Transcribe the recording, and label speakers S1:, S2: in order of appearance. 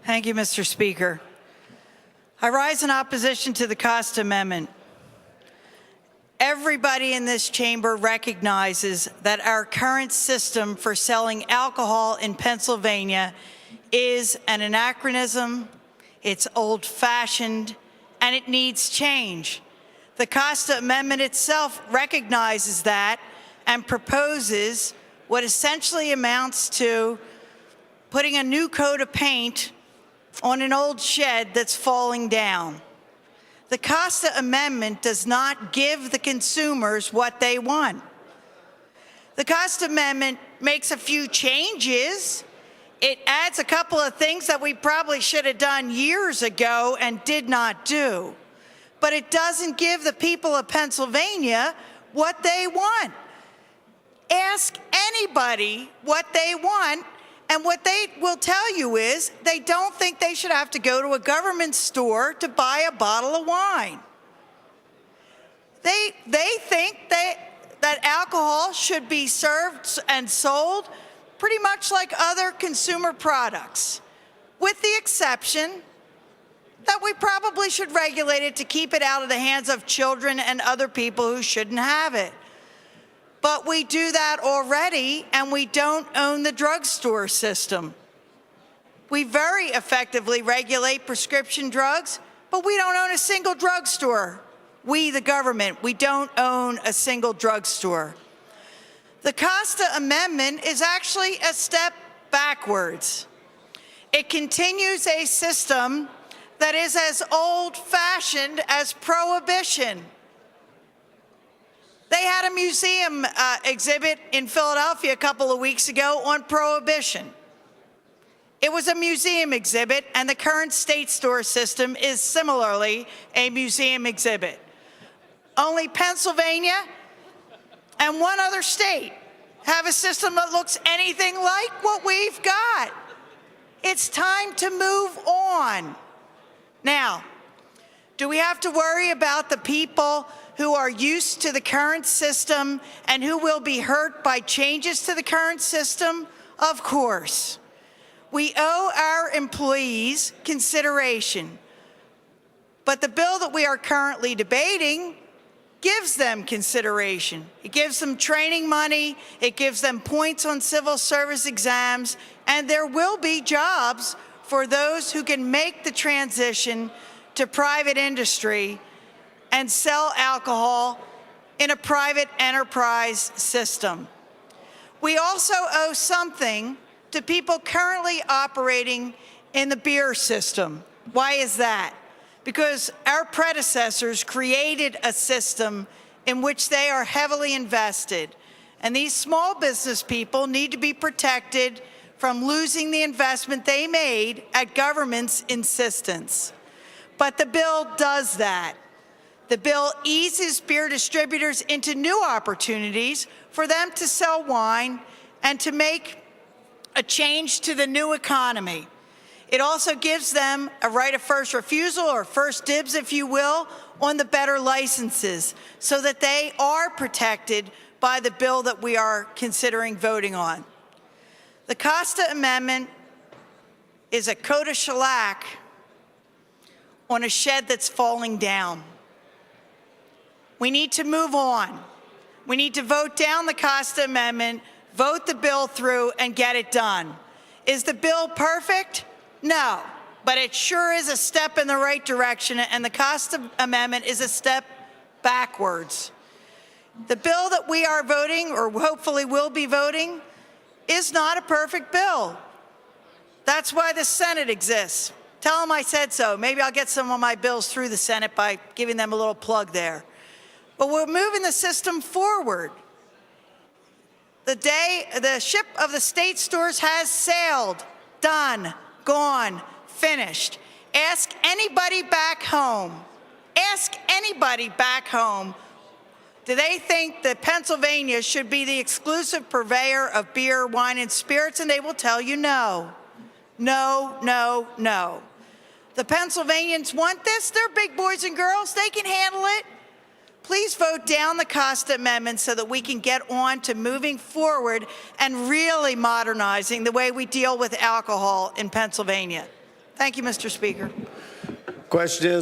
S1: Thank you, Mr. Speaker. I rise in opposition to the Costa Amendment. Everybody in this chamber recognizes that our current system for selling alcohol in Pennsylvania is an anachronism, it's old-fashioned, and it needs change. The Costa Amendment itself recognizes that and proposes what essentially amounts to putting a new coat of paint on an old shed that's falling down. The Costa Amendment does not give the consumers what they want. The Costa Amendment makes a few changes. It adds a couple of things that we probably should have done years ago and did not do. But it doesn't give the people of Pennsylvania what they want. Ask anybody what they want, and what they will tell you is they don't think they should have to go to a government store to buy a bottle of wine. They think that alcohol should be served and sold pretty much like other consumer products, with the exception that we probably should regulate it to keep it out of the hands of children and other people who shouldn't have it. But we do that already, and we don't own the drugstore system. We very effectively regulate prescription drugs, but we don't own a single drugstore. We, the government, we don't own a single drugstore. The Costa Amendment is actually a step backwards. It continues a system that is as old-fashioned as prohibition. They had a museum exhibit in Philadelphia a couple of weeks ago on prohibition. It was a museum exhibit, and the current state store system is similarly a museum exhibit. Only Pennsylvania and one other state have a system that looks anything like what we've got. It's time to move on. Now, do we have to worry about the people who are used to the current system and who will be hurt by changes to the current system? Of course. We owe our employees consideration. But the bill that we are currently debating gives them consideration. It gives them training money, it gives them points on civil service exams, and there will be jobs for those who can make the transition to private industry and sell alcohol in a private enterprise system. We also owe something to people currently operating in the beer system. Why is that? Because our predecessors created a system in which they are heavily invested. And these small business people need to be protected from losing the investment they made at government's insistence. But the bill does that. The bill eases beer distributors into new opportunities for them to sell wine and to make a change to the new economy. It also gives them a right of first refusal, or first dibs, if you will, on the better licenses, so that they are protected by the bill that we are considering voting on. The Costa Amendment is a coat of shellac on a shed that's falling down. We need to move on. We need to vote down the Costa Amendment, vote the bill through, and get it done. Is the bill perfect? No, but it sure is a step in the right direction, and the Costa Amendment is a step backwards. The bill that we are voting, or hopefully will be voting, is not a perfect bill. That's why the Senate exists. Tell them I said so. Maybe I'll get some of my bills through the Senate by giving them a little plug there. But we're moving the system forward. The ship of the state stores has sailed, done, gone, finished. Ask anybody back home. Ask anybody back home. Do they think that Pennsylvania should be the exclusive purveyor of beer, wine, and spirits? And they will tell you no. No, no, no. The Pennsylvanians want this. They're big boys and girls. They can handle it. Please vote down the Costa Amendment so that we can get on to moving forward and really modernizing the way we deal with alcohol in Pennsylvania. Thank you, Mr. Speaker.
S2: Question is,